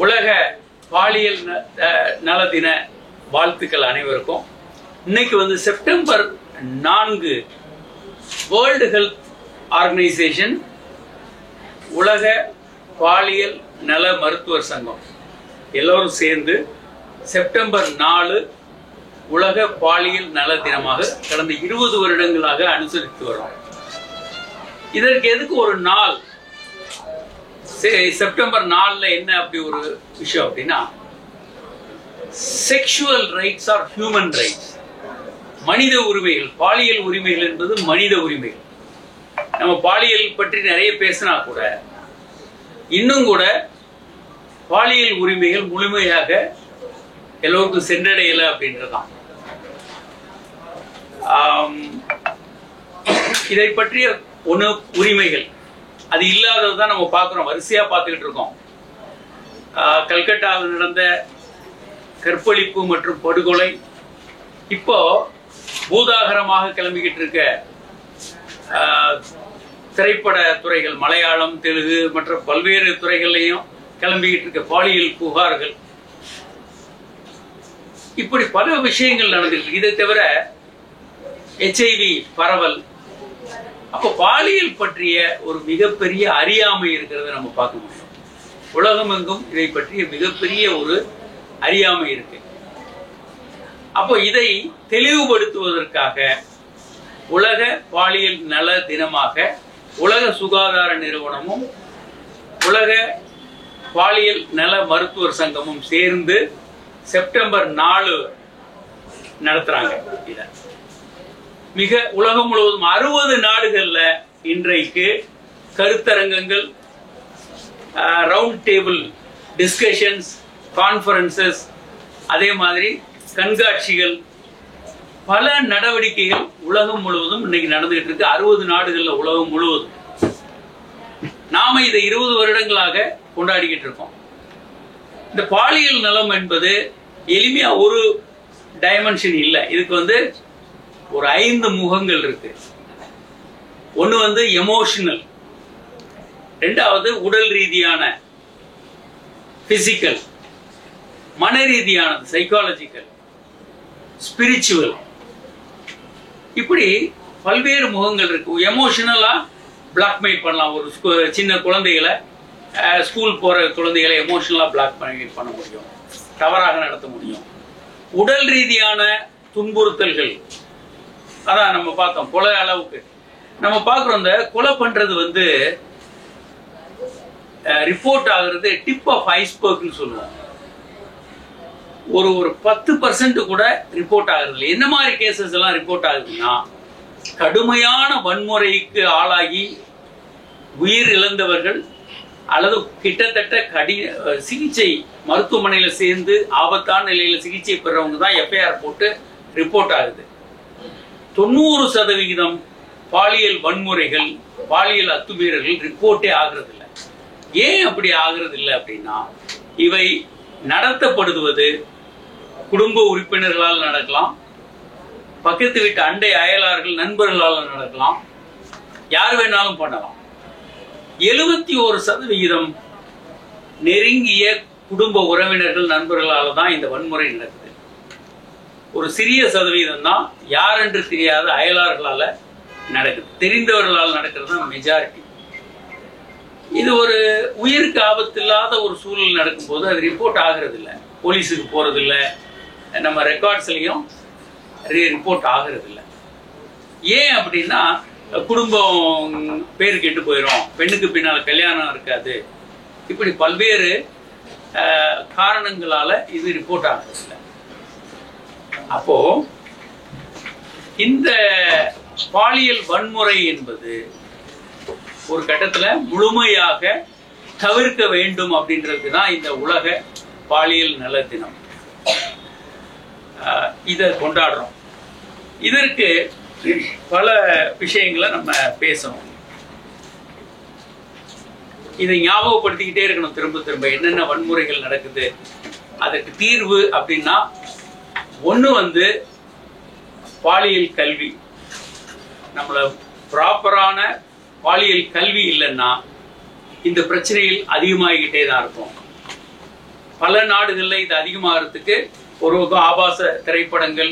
உலக பாலியல் நல தின வாழ்த்துக்கள் அனைவருக்கும். இன்னைக்கு வந்து செப்டம்பர் 4 வேர்ல்டு ஹெல்த் ஆர்கனைசேஷன் உலக பாலியல் நல மருத்துவர் சங்கம் எல்லோரும் சேர்ந்து செப்டம்பர் 4 உலக பாலியல் நல தினமாக கடந்த 20 வருடங்களாக அனுசரித்து வரோம். இதற்கு எதுக்கு ஒரு நாள் செப்டம்பர் 4 என்ன அப்படி ஒரு விஷயம் அப்படின்னா, sexual rights are human rights, மனித உரிமைகள். பாலியல் உரிமைகள் என்பது மனித உரிமைகள். நம்ம பாலியல் பற்றி நிறைய பேசினா கூட இன்னும் கூட பாலியல் உரிமைகள் முழுமையாக எல்லோருக்கும் சென்றடையல அப்படின்றதான். இதை பற்றிய ஒன்று உரிமைகள், அது இல்லாததான் நம்ம பார்க்கிறோம், வரிசையா பார்த்துக்கிட்டு இருக்கோம். கல்கட்டாவில் நடந்த கற்பழிப்பு மற்றும் படுகொலை, இப்போ பூதாகரமாக கிளம்பிக்கிட்டு இருக்க திரைப்பட துறைகள், மலையாளம், தெலுங்கு மற்ற பல்வேறு துறைகள்லையும் கிளம்பிக்கிட்டு இருக்க பாலியல் புகார்கள், இப்படி பல விஷயங்கள் நடந்துருக்கு. இதை தவிர HIV பரவல். அப்போ பாலியல் பற்றிய ஒரு மிகப்பெரிய அறியாமை இருக்கிறத நம்ம பார்க்க முடியும். உலகம் எங்கும் இதை பற்றிய மிகப்பெரிய ஒரு அறியாமை இருக்கு. அப்போ இதை தெளிவுபடுத்துவதற்காக உலக பாலியல் நல தினமாக உலக சுகாதார நிறுவனமும் உலக பாலியல் நல மருத்துவர் சங்கமும் சேர்ந்து செப்டம்பர் 4 நடத்துறாங்க. இத மிக உலகம் முழுவதும் 60 நாடுகள்ல இன்றைக்கு கருத்தரங்கங்கள், ரவுண்ட் டேபிள் டிஸ்கஷன்ஸ், கான்ஃபரன்சஸ், அதே மாதிரி கண்காட்சிகள், பல நடவடிக்கைகள் உலகம் முழுவதும் இன்னைக்கு நடந்துகிட்டு இருக்கு. 60 நாடுகள்ல உலகம் முழுவதும். நாம இதை 20 வருடங்களாக கொண்டாடிக்கிட்டு இருக்கோம். இந்த பாலியல் நலம் என்பது எளிமையா ஒரு டைமென்ஷன் இல்லை. இதுக்கு வந்து ஒரு 5 முகங்கள் இருக்கு. ஒன்று வந்து எமோஷனல், ரெண்டாவது உடல் ரீதியான பிசிக்கல், மன ரீதியானது சைக்காலஜிக்கல், ஸ்பிரிச்சுவல், இப்படி பல்வேறு முகங்கள் இருக்கு. எமோஷனலா பிளாக்மெயில் பண்ணலாம். ஒரு சின்ன குழந்தைகளை, ஸ்கூல் போற குழந்தைகளை எமோஷனலா பிளாக்மெயில் பண்ண முடியும், தவறாக நடத்த முடியும். உடல் ரீதியான துன்புறுத்தல்கள், அதான் நம்ம பார்த்தோம். கொலை அளவுக்கு நம்ம பார்க்கிறோம். இந்த கொலை பண்றது வந்து ரிப்போர்ட் ஆகுறது டிப் ஆஃப் ஐஸ்பர்க்னு சொல்லுவோம். ஒரு 10% கூட ரிப்போர்ட் ஆகுறது இல்லை. என்ன மாதிரி கேசஸ் எல்லாம் ரிப்போர்ட் ஆகுதுன்னா, கடுமையான வன்முறைக்கு ஆளாகி உயிர் இழந்தவர்கள் அல்லது கிட்டத்தட்ட சிகிச்சை மருத்துவமனையில சேர்ந்து ஆபத்தான நிலையில சிகிச்சை பெறவங்க தான் எஃப்ஐஆர் போட்டு ரிப்போர்ட் ஆகுது. 90% பாலியல் வன்முறைகள், பாலியல் அத்துமீறல்கள் ரிப்போர்ட்டே ஆகிறது இல்லை. ஏன் அப்படி ஆகிறது இல்லை அப்படின்னா, இவை நடத்தப்படுவது குடும்ப உறுப்பினர்களால் நடக்கலாம், பக்கத்து வீட்டு அண்டை அயலார்கள் நண்பர்களால் நடக்கலாம், யார் வேணாலும் பண்ணலாம். 71% நெருங்கிய குடும்ப உறவினர்கள் நண்பர்களால் தான் இந்த வன்முறை நடக்குது. ஒரு சிறிய சதவீதம் தான் யார் என்று தெரியாத அயலார்களால நடக்குது. தெரிந்தவர்களால் நடக்கிறது தான் மெஜாரிட்டி. இது ஒரு உயிருக்கு ஆபத்து இல்லாத ஒரு சூழல் நடக்கும்போது அது ரிப்போர்ட் ஆகிறது இல்லை, போலீஸுக்கு போறது இல்லை, நம்ம ரெக்கார்ட்ஸ்லையும் ரிப்போர்ட் ஆகிறது இல்லை. ஏன் அப்படின்னா, குடும்பம் பேரு கெட்டு போயிடும், பெண்ணுக்கு பின்னால் கல்யாணம் இருக்காது, இப்படி பல்வேறு காரணங்களால இது ரிப்போர்ட் ஆகிறது இல்லை. அப்போ இந்த பாலியல் வன்முறை என்பது ஒரு கட்டத்துல முழுமையாக தவிர்க்க வேண்டும் அப்படின்றது தான் இந்த உலக பாலியல் நல தினம். இதை கொண்டாடுறோம். இதற்கு பல விஷயங்களை நம்ம பேசணும். இதை ஞாபகப்படுத்திக்கிட்டே இருக்கணும் திரும்ப திரும்ப. என்னென்ன வன்முறைகள் நடக்குது, அதற்கு தீர்வு அப்படின்னா, ஒன்று வந்து பாலியல் கல்வி. நம்மள ப்ராப்பரான பாலியல் கல்வி இல்லைன்னா இந்த பிரச்சனைகள் அதிகமாகிக்கிட்டே தான் இருக்கும். பல நாடுகளில் இது அதிகமாகிறதுக்கு ஒரு பக்கம் ஆபாச திரைப்படங்கள்,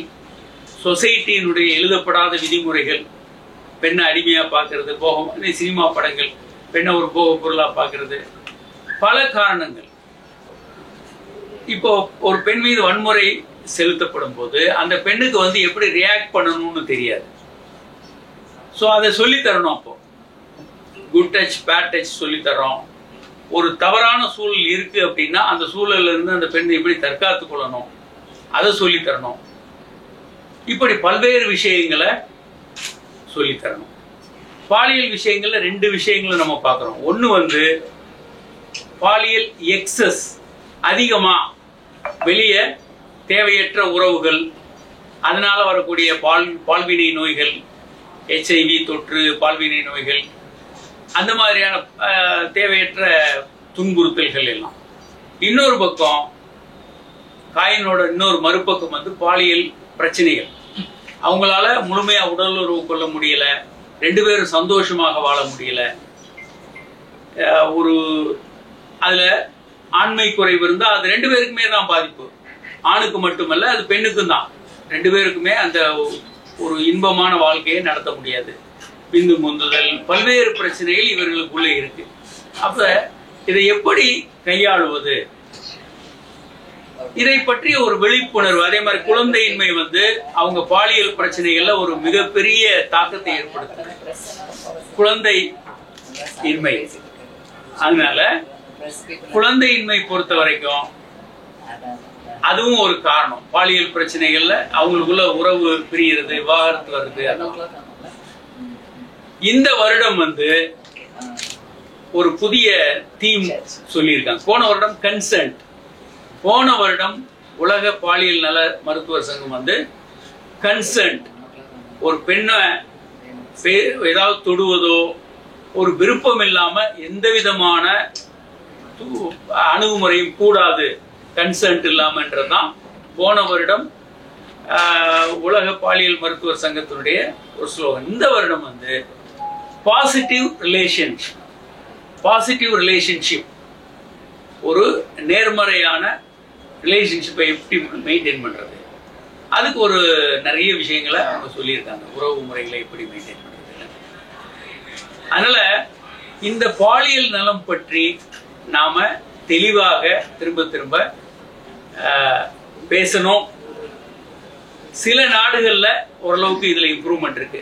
சொசைட்டியினுடைய எழுதப்படாத விதிமுறைகள், பெண்ணை அடிமையாக பார்க்கறது, சினிமா படங்கள் பெண்ணை ஒரு போக பொருளாக பார்க்கறது, பல காரணங்கள். இப்போ ஒரு பெண் மீது வன்முறை செலுத்தப்படும் போது அந்த பெண்ணுக்கு எப்படி ரியாக்ட் பண்ணணும்னு தெரியாது. ஸோ அதை சொல்லித்தரணும். அப்போ குட் டச் பேட் டச் சொல்லித்தரோம். ஒரு தவறான சூழல் இருக்கு அப்படின்னா அந்த சூழல்ல இருந்து அந்த பெண் எப்படி தற்காத்து கொள்ளணும் அதை சொல்லித்தரணும். இப்படி பல்வேறு விஷயங்களை சொல்லித்தரணும். பாலியல் விஷயங்கள்ல 2 விஷயங்களை நம்ம பார்க்கிறோம். ஒன்று பாலியல் எக்ஸஸ், அதிகமா வெளியே தேவையற்ற உறவுகள், அதனால வரக்கூடிய பால்வினை நோய்கள், HIV தொற்று, பால்வினை நோய்கள், அந்த மாதிரியான தேவையற்ற துன்புறுத்தல்கள் எல்லாம். இன்னொரு பக்கம் காயினோட இன்னொரு மறுபக்கம் பாலியல் பிரச்சனைகள். அவங்களால முழுமையா உடலுறவு கொள்ள முடியல, 2 பேரும் சந்தோஷமாக வாழ முடியல, ஒரு அதுல ஆண்மை குறைவு இருந்தா அது 2 பேருக்குமே தான் பாதிப்பு. ஆணுக்கு மட்டுமல்ல, அது பெண்ணுக்கும் தான். 2 பேருக்குமே அந்த ஒரு இன்பமான வாழ்க்கையை நடத்த முடியாது. பிந்து முந்துதல், பல்வேறு பிரச்சனைகள் இவர்களுக்குள்ளே இருக்கு. அப்ப இதை எப்படி கையாளுவது, இதை பற்றிய ஒரு விழிப்புணர்வு. அதே மாதிரி குழந்தையின்மை அவங்க பாலியல் பிரச்சனைகள்ல ஒரு மிகப்பெரிய தாக்கத்தை ஏற்படுத்துது. குழந்தை இன்மை, அதனால குழந்தையின்மை பொறுத்த வரைக்கும் அதுவும் ஒரு காரணம். பாலியல் பிரச்சனைகள்ல அவங்களுக்குள்ள உறவு பிரிகிறது, விவாகரத்து வருது. இந்த வருடம் ஒரு புதிய தீம் சொல்லியிருக்காங்க. போன வருடம் கன்சென்ட். போன வருடம் உலக பாலியல் நல மருத்துவர் சங்கம் கன்சென்ட், ஒரு பெண்ணை ஏதாவது தொடுவதோ ஒரு விருப்பம் இல்லாம எந்த விதமான அணுகுமுறையும் கூடாது, கன்சென்ட் இல்லாமன்றதுதான் போன வருடம் உலக பாலியல் மருத்துவர் சங்கத்தினுடைய ஒரு ஸ்லோகன். இந்த வருடம் பாசிட்டிவ் ரிலேஷன்ஷிப், ஒரு நேர்மறையான ரிலேஷன்ஷிப்பை எப்படி மெயின்டைன் பண்றது, அதுக்கு ஒரு நிறைய விஷயங்களை அவங்க சொல்லியிருக்காங்க. உறவு முறைகளை எப்படி மெயின்டைன் பண்றது. அதனால இந்த பாலியல் நலம் பற்றி நாம தெளிவாக திரும்ப திரும்ப பேசணும். சில நாடுகள்ல ஓரளவுக்கு இதுல இம்ப்ரூவ்மெண்ட் இருக்கு.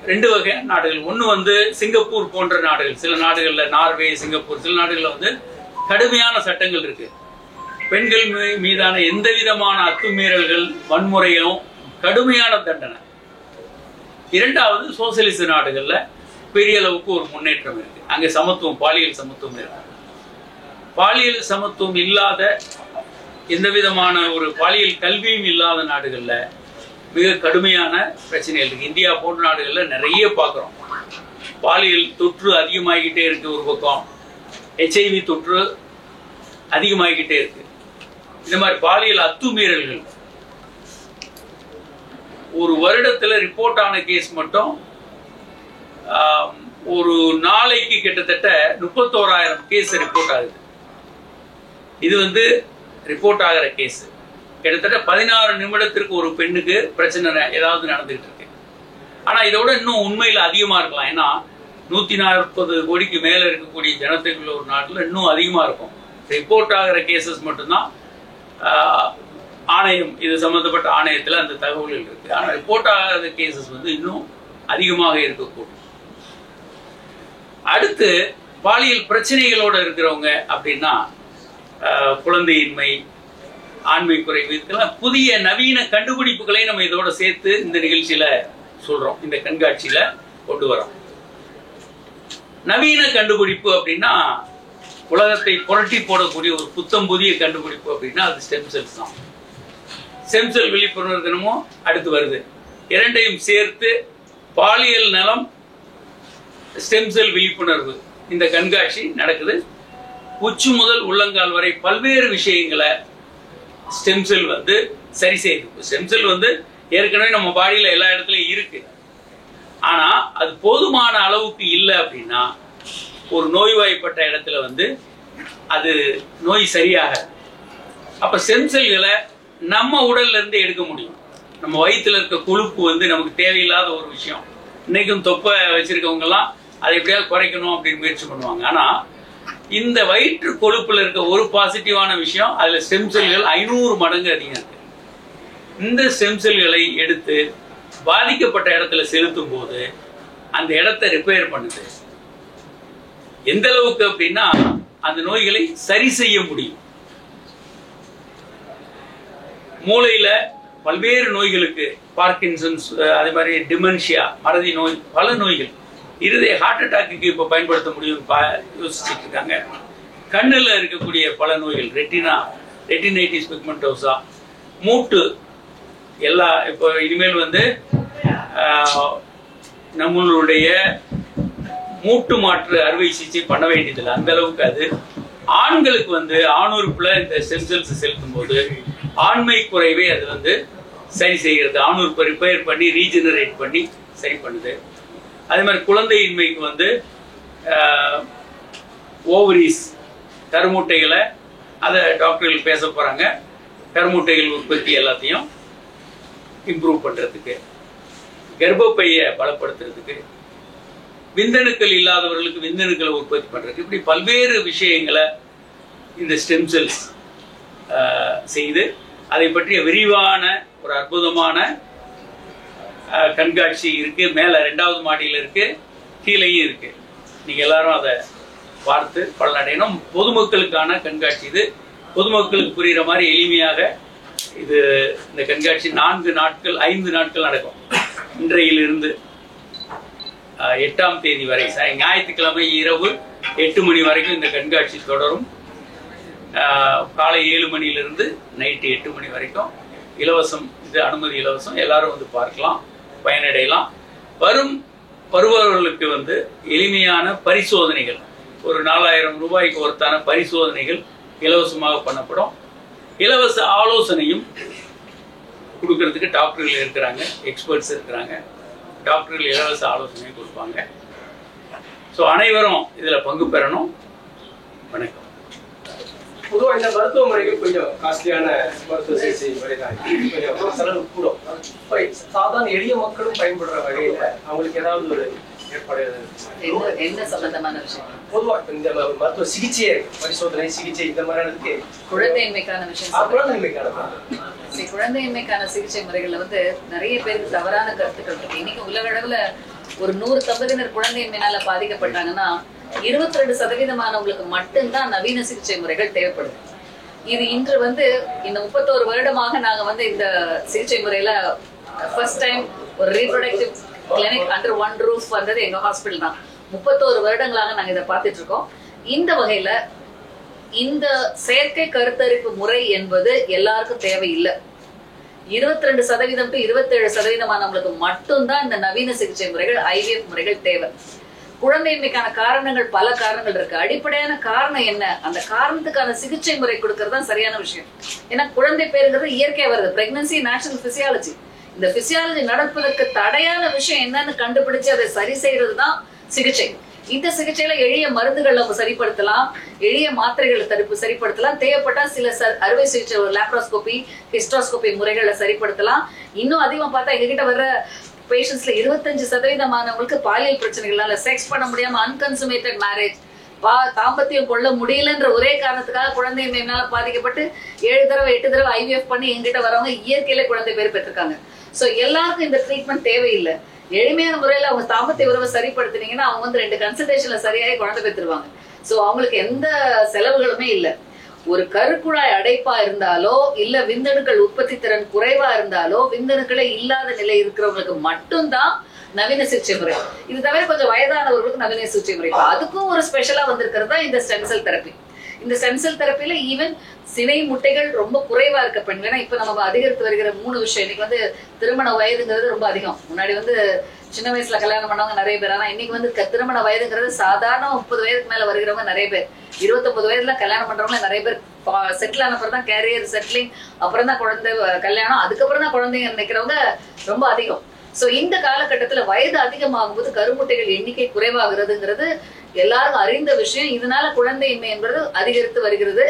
2 வகை நாடுகள். ஒண்ணு சிங்கப்பூர் போன்ற நாடுகள், சில நாடுகள்ல நார்வே, சிங்கப்பூர், சில நாடுகள்ல கடுமையான சட்டங்கள் இருக்கு. பெண்கள் மீதான எந்த விதமான அத்துமீறல்கள், வன்முறையும் கடுமையான தண்டனை. 2வது சோசியலிச நாடுகள்ல பெரிய அளவுக்கு ஒரு முன்னேற்றம் இருக்கு. அங்க சமத்துவம், பாலியல் சமத்துவம் இருக்கு. பாலியல் சமத்துவம் இல்லாத, எந்த விதமான ஒரு பாலியல் கல்வியும் இல்லாத நாடுகள்ல மிக கடுமையான பிரச்சனைகள் இருக்கு. இந்தியா போன்ற நாடுகள்ல நிறைய பார்க்கிறோம். பாலியல் தொற்று அதிகமாகிக்கிட்டே இருக்கு. ஒரு பக்கம் HIV தொற்று அதிகமாகிக்கிட்டே இருக்கு. இந்த மாதிரி பாலியல் அத்துமீறல்கள் ஒரு வருடத்துல ரிப்போர்ட் ஆன கேஸ் மட்டும் ஒரு நாளைக்கு கிட்டத்தட்ட 31,000 கேஸ் ரிப்போர்ட் ஆகுது. இது ரிப்போர்ட் ஆகிற கேஸ். கிட்டத்தட்ட 16 நிமிடத்திற்கு ஒரு பெண்ணுக்கு பிரச்சனை ஏதாவது நடந்துகிட்டு இருக்கு. ஆனா இதோட இன்னும் உண்மையில அதிகமா இருக்கலாம். ஏன்னா 140 கோடிக்கு மேல இருக்கக்கூடிய ஜனத்தொகையுள்ள ஒரு நாட்டுல இன்னும் அதிகமா இருக்கும். ரிப்போர்ட் ஆகிற கேசஸ் மட்டும்தான் ஆணையம், இது சம்பந்தப்பட்ட ஆணையத்துல அந்த தகவல்கள் இருக்கு. ஆனா ரிப்போர்ட் ஆகாத கேசஸ் இன்னும் அதிகமாக இருக்கக்கூடும். அடுத்து பாலியல் பிரச்சனைகளோட இருக்கிறவங்க அப்படின்னா குழந்தையின்மை, ஆண்மை குறைவு, இதெல்லாம் புதிய நவீன கண்டுபிடிப்புகளை நம்ம இதோட சேர்த்து இந்த நிகழ்ச்சியில சொல்றோம், இந்த கண்காட்சியில கொண்டு வரோம். நவீன கண்டுபிடிப்பு அப்படின்னா உலகத்தை புரட்டி போடக்கூடிய ஒரு புத்தம் புதிய கண்டுபிடிப்பு அப்படின்னா அது ஸ்டெம் செல்ஸ் தான். ஸ்டெம் செல் விழிப்புணர்வு தினமும் அடுத்து வருது. 2ஐயும் சேர்த்து பாலியல் நலம், ஸ்டெம் செல் விழிப்புணர்வு, இந்த கண்காட்சி நடக்குது. உச்சி முதல் உள்ளங்கால் வரை பல்வேறு விஷயங்களை ஸ்டெம் செல் சரி செய்யுது. ஸ்டெம் செல் ஏற்கனவே நம்ம பாடியில எல்லா இடத்துலயும் இருக்கு. ஆனா அது போதுமான அளவுக்கு இல்லை அப்படின்னா ஒரு நோய்வாய்ப்பட்ட இடத்துல அது நோய் சரியாகாது. அப்ப ஸ்டெம் செல்களை நம்ம உடல்ல இருந்து எடுக்க முடியும். நம்ம வயிற்றுல இருக்க கொழுப்பு வந்து நமக்கு தேவையில்லாத ஒரு விஷயம். இன்னைக்கும் தொப்பை வச்சிருக்கவங்க எல்லாம் அதை எப்படியாவது குறைக்கணும் அப்படின்னு முயற்சி பண்ணுவாங்க. ஆனா இந்த வயிற்று கொழுப்புல இருக்க ஒரு பாசிட்டிவான விஷயம், அதுல ஸ்டெம் செல்கள் 500 மடங்கு அதிகம் இருக்கு. இந்த ஸ்டெம் செல்களை எடுத்து பாதிக்கப்பட்ட இடத்துல செலுத்தும் போது அந்த இடத்தை ரிப்பேர் பண்ணுது. எந்த அளவுக்கு அப்படின்னா அந்த நோய்களை சரி செய்ய முடியும். மூளையில பல்வேறு நோய்களுக்கு, பார்க்கின்சன்ஸ், அதே மாதிரி டிமென்ஷியா, மறதி நோய், பல நோய்கள், இருதய ஹார்ட் அட்டாக்கு இப்ப பயன்படுத்த முடியும் யோசிச்சுட்டு இருக்காங்க. கண்ணுல இருக்கக்கூடிய பல நோய்கள், ரெட்டினைட்டிஸ் பிக்மெண்டோசா, மூட்டு, எல்லா இப்போ இனிமேல் வந்து நம்மளுடைய மூட்டு மாற்று அறுவை சிகிச்சை பண்ண வேண்டியதில்லை. அந்த அளவுக்கு அது ஆண்களுக்கு வந்து ஆணுறுப்புல இந்த ஸ்டெம் செல்ஸ் செலுத்தும் போது ஆண்மை குறைவை அது வந்து சரி செய்கிறது. ஆணுறுப்பை ரிப்பேர் பண்ணி ரீஜெனரேட் பண்ணி சரி பண்ணுது. அதே மாதிரி குழந்தையின்மைக்கு வந்து ஓவரிஸ், கருமுட்டைகளை, அதை டாக்டர்கள் பேச போறாங்க, கருமுட்டைகள் உற்பத்தி எல்லாத்தையும் இம்ப்ரூவ் பண்றதுக்கு, கர்ப்பப்பையை பலப்படுத்துறதுக்கு, விந்தணுக்கள் இல்லாதவர்களுக்கு விந்தணுக்களை உற்பத்தி பண்றதுக்கு, இப்படி பல்வேறு விஷயங்களை இந்த ஸ்டெம் செல்ஸ் செய்து அதை பற்றிய விரிவான ஒரு அற்புதமான கண்காட்சி இருக்கு. மேல 2வது மாடியில் இருக்கு, கீழேயும் இருக்கு. நீங்க எல்லாரும் அதை பார்த்து பலனடையணும். பொதுமக்களுக்கான கண்காட்சி இது. பொதுமக்களுக்கு புரிகிற மாதிரி எளிமையாக இது இந்த கண்காட்சி 5 நாட்கள் நடக்கும். இன்றையிலிருந்து 8ஆம் தேதி வரை ஞாயிற்றுக்கிழமை இரவு 8 மணி வரைக்கும் இந்த கண்காட்சி தொடரும். காலை 7 மணியிலிருந்து நைட்டு 8 மணி வரைக்கும் இலவசம். இது அனுமதி இலவசம். எல்லாரும் வந்து பார்க்கலாம், பயனடையலாம். வருபவர்களுக்கு வந்து எளிமையான பரிசோதனைகள், ஒரு 4000 ரூபாய்க்கு ஒருத்தான பரிசோதனைகள் இலவசமாக பண்ணப்படும். இலவச ஆலோசனையும் கொடுக்கறதுக்கு டாக்டர்கள் இருக்கிறாங்க, எக்ஸ்பர்ட்ஸ் இருக்கிறாங்க. டாக்டர்கள் இலவச ஆலோசனை கொடுப்பாங்க. ஸோ அனைவரும் இதில் பங்கு பெறணும். வணக்கம். பொதுவாக இந்த மருத்துவ முறைகள் கொஞ்சம் காஸ்ட்லியான மருத்துவ சிகிச்சை முறை தான், கொஞ்சம் செலவு கூடும். இப்போ சாதாரண எளிய மக்களும் பயன்படுற வகையில் அவங்களுக்கு ஏதாவது ஒரு ஏற்பாடு என்ன சம்பந்தமான விஷயம்? பொதுவாக இந்த மருத்துவ சிகிச்சை, பரிசோதனை சிகிச்சை இந்த மாதிரியானதுக்கு குழந்தையின்மைக்கான விஷயம். குழந்தையின்மைக்கான சிகிச்சை முறைகள்ல வந்து நிறைய பேருக்கு தவறான கருத்துக்கள் இருக்கு. இன்னைக்கு உலக அளவுல ஒரு 100 தம்பதியினர் குழந்தையின்மையால பாதிக்கப்பட்டாங்கன்னா 22% மட்டும்தான் நவீன சிகிச்சை முறைகள் தேவைப்படுது. இது இன்று வந்து இந்த 31 வருடமாக நாங்க வந்து இந்த சிகிச்சை முறையில ஃபர்ஸ்ட் டைம் ஒரு reproductive clinic under one roof வந்தது எங்க ஹாஸ்பிட்டல் தான். 31 வருடங்களாக நாங்க இதை பார்த்துட்டு இருக்கோம். இந்த வகையில இந்த செயற்கை கருத்தரிப்பு முறை என்பது எல்லாருக்கும் தேவையில்லை. 22% to 27% மட்டும்தான் இந்த நவீன சிகிச்சை முறைகள், IVF முறைகள் தேவை. குழந்தையின்மைக்கான காரணங்கள், பல காரணங்கள் இருக்கு. அடிப்படையான காரணம் என்ன? அந்த காரணத்துக்கான சிகிச்சை முறை கொடுக்கறது தான் சரியான விஷயம். ஏன்னா குழந்தை பேருங்கிறது இயற்கையா வருது. Pregnancy natural physiology. இந்த பிசியாலஜி நடப்பதற்கு தடையான விஷயம் என்னன்னு கண்டுபிடிச்சு அதை சரி செய்யறது தான் சிகிச்சை. இந்த சிகிச்சையில எளிய மருந்துகள் நம்ம சரிப்படுத்தலாம், எளிய மாத்திரைகளை சரிப்படுத்தலாம். தேவைப்பட்டா சில அறுவை சிகிச்சை, லேப்ரோஸ்கோபி, ஹிஸ்டோஸ்கோபி முறைகளை சரிப்படுத்தலாம். இன்னும் அதிகமா பார்த்தா எங்ககிட்ட வர்ற பேஷண்ட்ஸ்ல 25% பாலியல் பிரச்சனைகளால, செக்ஸ் பண்ண முடியாம, அன்கன்சுமேட்டட் மேரேஜ், தாம்பத்தியம் கொள்ள முடியலன்ற ஒரே காரணத்துக்காக குழந்தையின்மையினால பாதிக்கப்பட்டு 7 தடவை 8 தடவை IVF பண்ணி எங்கிட்ட வரவங்க இயற்கையில குழந்தை பேர் பெற்றிருக்காங்க. சோ எல்லாருக்கும் இந்த ட்ரீட்மெண்ட் தேவையில்லை. எளிமையான முறையில அவங்க தாம்பத்திய உறவை சரிப்படுத்தினீங்கன்னா அவங்க வந்து 2 கன்சல்டேஷன்ல சரியாகி குழந்தை பெற்றுருவாங்க. சோ அவங்களுக்கு எந்த செலவுகளுமே இல்லை. ஒரு கருக்குழாய் அடைப்பா இருந்தாலோ, இல்ல விந்தணுக்கள் உற்பத்தி திறன் குறைவா இருந்தாலோ, விந்தணுக்களே இல்லாத நிலை இருக்கிறவங்களுக்கு மட்டும்தான் நவீன சிகிச்சை முறை. இது தவிர கொஞ்சம் வயதானவர்களுக்கு நவீன சிகிச்சை முறை. அதுக்கும் ஒரு ஸ்பெஷலா வந்திருக்கிறது தான் இந்த ஸ்டெம் செல் தெரப்பி. இந்த ஸ்டெம் செல் தெரப்பில ஈவன் சினை முட்டைகள் ரொம்ப குறைவா இருக்க பெண்கள். ஏன்னா இப்ப நம்ம அதிகரித்து வருகிற 3 விஷயம். இன்னைக்கு வந்து திருமண வயதுங்கிறது ரொம்ப அதிகம். முன்னாடி வந்து சின்ன வயசுல கல்யாணம் பண்ணவங்க நிறைய பேர். ஆனா இன்னைக்கு வந்து திருமண வயதுங்கிறது சாதாரண 30 வயதுக்கு மேல வருகிறவங்க நிறைய பேர். 29 வயதுல கல்யாணம் பண்றவங்க நிறைய பேர். செட்டில் ஆன அப்புறம் தான் கேரியர் செட்டிலிங், அப்புறம் தான் குழந்தை கல்யாணம், அதுக்கப்புறம் தான் குழந்தைங்க நினைக்கிறவங்க ரொம்ப அதிகம். சோ இந்த காலகட்டத்துல வயது அதிகமாகும் போது கருமுட்டைகள் எண்ணிக்கை குறைவாகிறதுங்கிறது எல்லாருக்கும் அறிந்த விஷயம். இதனால குழந்தையின்மை என்பது அதிகரித்து வருகிறது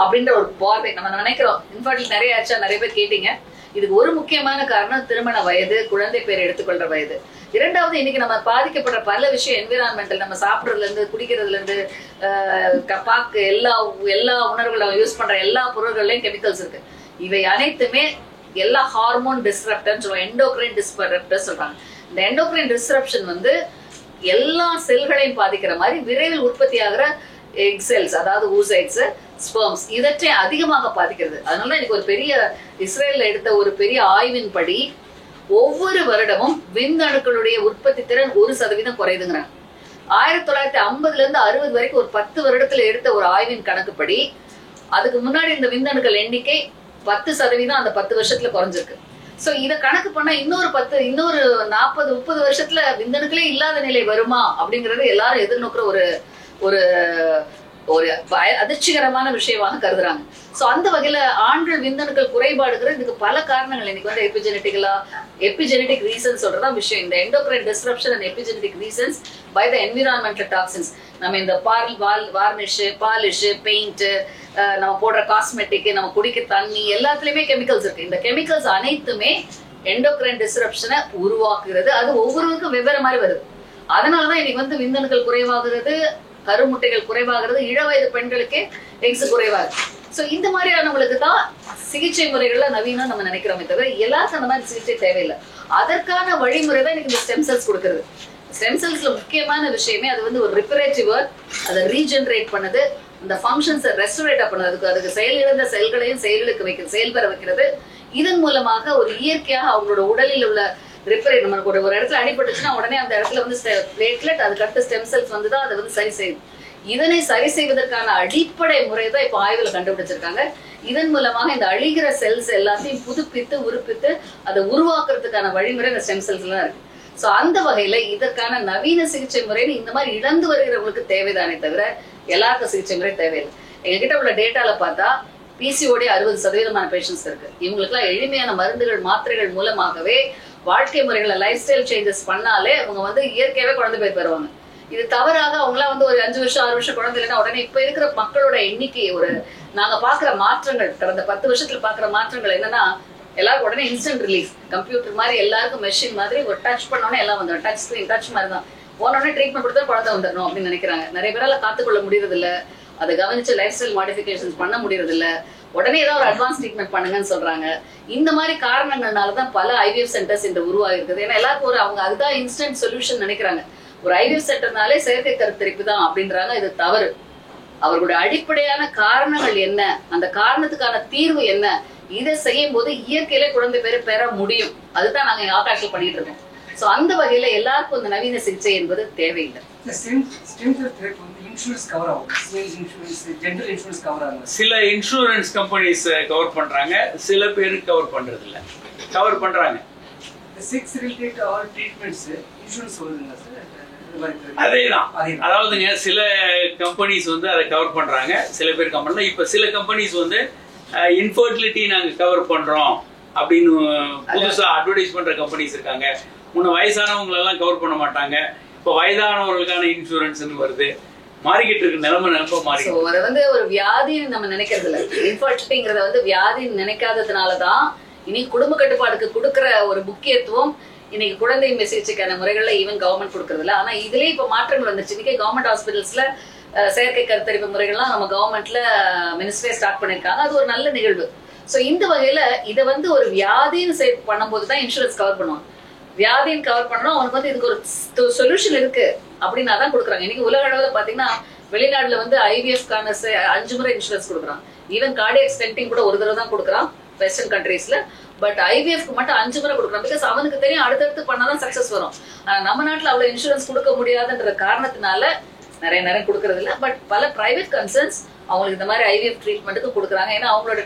அப்படின்ற ஒரு பார்வை நம்ம நினைக்கிறோம். இன்ஃபர்டிலிட்டி நிறைய ஆச்சா, நிறைய பேர் கேட்டீங்க. இதுக்கு ஒரு முக்கியமான காரணம் திருமண வயது, குழந்தை பேர் எடுத்துக்கொள்ற வயது. இரண்டாவது, இன்னைக்கு நம்ம பாதிக்கப்படுற பல விஷயம் என்விரான்மெண்டல், நம்ம சாப்பிட்றதுல இருந்து குடிக்கிறதுல இருந்து பாக்கு எல்லா உணர்வுகளை யூஸ் பண்ற எல்லா பொருள்கள்லயும் கெமிக்கல்ஸ் இருக்கு. இவை அனைத்துமே எல்லா ஹார்மோன் டிஸ்ரப்டர்னு சொல்லுவாங்க, எண்டோக்ரைன் டிஸ்ரப்டர் சொல்றாங்க. இந்த எண்டோக்ரைன் டிஸ்ரப்ஷன் வந்து எல்லா செல்களையும் பாதிக்கிற மாதிரி விரைவில் உற்பத்தி ஆகிற எக் செல்ஸ், அதாவது ஊசைட்ஸ், ஸ்பெர்ம்ஸ், இதற்றை அதிகமாக பாதிக்கிறது. அதனால இன்னைக்கு ஒரு பெரிய இஸ்ரேல்ல எடுத்த ஒரு பெரிய ஆய்வின் படி ஒவ்வொரு வருடமும் விந்தணுக்களுடைய உற்பத்தி திறன் 1% குறையுதுங்கிறாங்க. 1950 இருந்து 60 வரைக்கும் ஒரு 10 வருடத்துல எடுத்த ஒரு ஆய்வின் கணக்குப்படி அதுக்கு முன்னாடி இந்த விந்தணுக்கள் எண்ணிக்கை 10% அந்த 10 வருஷத்துல குறைஞ்சிருக்கு. சோ இத கணக்கு பண்ணா இன்னொரு 40-30 வருஷத்துல விந்தணுக்களே இல்லாத நிலை வருமா அப்படிங்கறது எல்லாரும் எதிர்நோக்குற ஒரு ஒரு அதிர்ச்சிகரமான விஷயமாக கருதுறாங்க. சோ அந்த வகையில ஆண்கள் விந்தணுக்கள் குறைபாடுங்கிறது இதுக்கு பல காரணங்கள். இன்னைக்கு வந்து எபிஜெனடிக் ரீசன்ஸ் சொல்றதான் விஷயம். இந்த endocrine disruption and epigenetic reasons by the environmental toxins. நம்ம இந்த வார்னிஷ், பாலிஷ், பெயிண்ட், நம்ம போடுற காஸ்மெட்டிக், நம்ம குடிக்கிற தண்ணி எல்லாத்துலயுமே கெமிக்கல்ஸ் இருக்கு. இந்த கெமிக்கல்ஸ் அனைத்துமே எண்டோக்ரைன் டிஸ்ரப்ஷனை உருவாக்குகிறது. அது ஒவ்வொருவருக்கும் வெவ்வேறு மாதிரி வருது. அதனாலதான் இன்னைக்கு வந்து விந்தணுக்கள் குறைவாகிறது, கருமுட்டைகள் குறைவாகிறது, இளவயது பெண்களுக்கே எக்ஸ் குறைவாகுது. சோ இந்த மாதிரியானவங்களுக்கு தான் சிகிச்சை முறைகள்ல நவீனம் நம்ம நினைக்கிறோமே தவிர எல்லாருக்கும் அந்த மாதிரி சிகிச்சை தேவையில்லை. அதற்கான வழிமுறை தான் இன்னைக்கு இந்த ஸ்டெம் செல்ஸ் கொடுக்குறது. ஸ்டெம் செல்ஸ்ல முக்கியமான விஷயமே அது வந்து ஒரு ரிப்பரேட்டிவ், அதை ரீஜெனரேட் பண்ணுது, அந்த ஃபங்க்ஷன்ஸை ரெஸ்டோரேட் பண்ணுது, அதுக்கு செயலிழந்த செல்களையும் செயல்பெற வைக்கிறது. இதன் மூலமாக ஒரு இயற்கையாக அவங்களோட உடலில் உள்ள ரிப்பரேட், நமக்கு ஒரு இடத்துல அடிபட்டுச்சுன்னா உடனே அந்த இடத்துல வந்து பிளேட்லெட், அதுக்கடுத்து ஸ்டெம் செல்ஸ் வந்துதான் அதை வந்து சரி செய்யுது. இதனை சரி செய்வதற்கான அடிப்படை முறை தான் இப்ப ஆய்வுல கண்டுபிடிச்சிருக்காங்க. இதன் மூலமாக இந்த அழிகிற செல்ஸ் எல்லாத்தையும் புதுப்பித்து உருப்பித்து அதை உருவாக்குறதுக்கான வழிமுறை இந்த ஸ்டெம் செல்ஸ் எல்லாம் இருக்கு. சோ அந்த வகையில இதற்கான நவீன சிகிச்சை முறைன்னு இந்த மாதிரி இழந்து வருகிறவங்களுக்கு தேவைதானே தவிர எல்லாருக்கும் சிகிச்சை முறை தேவையில்லை. எங்ககிட்ட உள்ள டேட்டால பார்த்தா பிசிஓடி 60% பேஷன்ஸ் இருக்கு. இவங்களுக்கு எல்லாம் எளிமையான மருந்துகள், மாத்திரைகள் மூலமாகவே வாழ்க்கை முறைகளை லைஃப் ஸ்டைல் சேஞ்சஸ் பண்ணாலே அவங்க வந்து இயற்கையாவே குழந்தை பேர் பெறுவாங்க. இது தவறாக அவங்களாம் வந்து ஒரு 5 வருஷம் 6 வருஷம் குழந்தை இல்லைன்னா உடனே இப்ப இருக்கிற மக்களோட எண்ணிக்கை நாங்க பாக்குற மாற்றங்கள், கடந்த 10 வருஷத்துல பாக்குற மாற்றங்கள் என்னன்னா எல்லாரும் உடனே இன்ஸ்டன்ட் ரிலீஃப், கம்ப்யூட்டர் மாதிரி எல்லாருக்கும் மெஷின் மாதிரி ஒரு டச் பண்ணோன்னே எல்லாம் வந்துடும். டச் ஸ்கிரீன், டச் மாதிரி தான் போனோடனே ட்ரீட்மெண்ட் கொடுத்தா குழந்தை வந்துடணும் அப்படின்னு நினைக்கிறாங்க. நிறைய பேரால காத்துக்கொள்ள முடியறது இல்ல, அதை கவனிச்சு லைஃப் ஸ்டைல் மாடிஃபிகேஷன்ஸ் பண்ண முடியறது இல்ல, உடனே ஏதாவது ஒரு அட்வான்ஸ் ட்ரீட்மெண்ட் பண்ணுங்கன்னு சொல்றாங்க. இந்த மாதிரி காரணங்கள்னாலதான் பல ஐவிஎஃப் சென்டர்ஸ் இன்று உருவாகிருக்குது. ஏன்னா எல்லாருக்கும் அவங்க அதுதான் இன்ஸ்டன்ட் சொல்யூஷன் நினைக்கிறாங்க. ஒரு ஐவிஎஃப் சென்டர்னாலே செயற்கை கருத்தரிப்பு தான் அப்படின்றாங்க. இது தவறு. அவர்களுடைய அடிப்படையான காரணங்கள் என்ன, அந்த காரணத்துக்கான தீர்வு என்ன, இதை செய்யும் போது இயற்கையில குழந்தை பேரை பெற முடியும். அதுதான் நாங்க ஆகாஷில் பண்ணிட்டு இருக்கோம். சோ அந்த வகையில எல்லாருக்கும் இந்த நவீன சிகிச்சை என்பது தேவையில்லை. சில இன்சூரன்ஸ் கம்பெனிஸ் கவர் பண்றாங்க, சில பேர் கவர் பண்றது இல்ல. கவர் பண்றாங்க. அதேதான். அதாவதுங்க சில கம்பெனிஸ் வந்து அதை கவர் பண்றாங்க, சில பேர் கவர் பண்ணல. இப்ப சில கம்பெனிஸ் வந்து இன்ஃபர்டிலிட்டி நாங்க கவர் பண்றோம் அப்படின்னு புதுசா அட்வர்டைஸ் பண்ற கம்பெனிஸ் இருக்காங்க. முன்ன வயசானவங்க எல்லாம் கவர் பண்ண மாட்டாங்க, இப்ப வயதானவர்களுக்கான இன்சூரன்ஸ் வருது. மாறிக்கிட்டு இருக்கு நிலைமை மாறி. அதை வந்து ஒரு வியாதின்னு நம்ம நினைக்கிறது இல்ல. இன்ஃபர்டிலிட்டிங்கிறத வந்து வியாதின்னு நினைக்காததுனாலதான் இனி குடும்ப கட்டுப்பாடுக்கு கொடுக்கற ஒரு முக்கியத்துவம் இன்னைக்கு குழந்தை சிகிச்சைக்கான முறைகள்ல ஈவன் கவர்மெண்ட் கொடுக்கறது இல்ல. ஆனா இதுலயே இப்ப மாற்றங்கள் வந்துச்சு. இன்னைக்கு கவர்மெண்ட் ஹாஸ்பிட்டல்ஸ்ல செயற்கை கருத்தரிப்பு முறைகள்லாம் நம்ம கவர்மெண்ட்ல மினிஸ்ட்ரியே ஸ்டார்ட் பண்ணிருக்காங்க. அது ஒரு நல்ல நிகழ்வு. சோ இந்த வகையில இதை வந்து ஒரு வியாதின்னு பண்ணும்போதுதான் இன்சூரன்ஸ் கவர் பண்ணுவாங்க. வியாதின்னு கவர் பண்ணணும், அவனுக்கு வந்து இதுக்கு ஒரு சொல்யூஷன் இருக்கு அப்படின்னா தான் கொடுக்குறாங்க. இன்னைக்கு உலக அளவுல பாத்தீங்கன்னா வெளிநாடுல வந்து ஐவிஎஃப்கான 5 முறை இன்சூரன்ஸ் கொடுக்குறான். ஈவன் கார்டியாக் ஸ்டென்டிங் கூட ஒரு தடவை தான் கொடுக்குறான் வெஸ்டர்ன் கண்ட்ரீஸ்ல. பட் ஐவிஎஃப்க்கு மட்டும் 5 முறை கொடுக்குறான். பிகாஸ் அவனுக்கு தெரியும் அடுத்தடுத்து பண்ணாதான் சக்சஸ் வரும். ஆனா நம்ம நாட்டுல அவ்வளவு இன்சூரன்ஸ் கொடுக்க முடியாதுன்ற காரணத்தினால நிறைய நேரம் கொடுக்கறது இல்ல. பட் பல பிரைவேட் கன்சர்ன்ஸ் அவங்களுக்கு இந்த மாதிரி ஐவிஎஃப் ட்ரீட்மெண்ட்டுக்கு கொடுக்குறாங்க. ஏன்னா அவங்களோட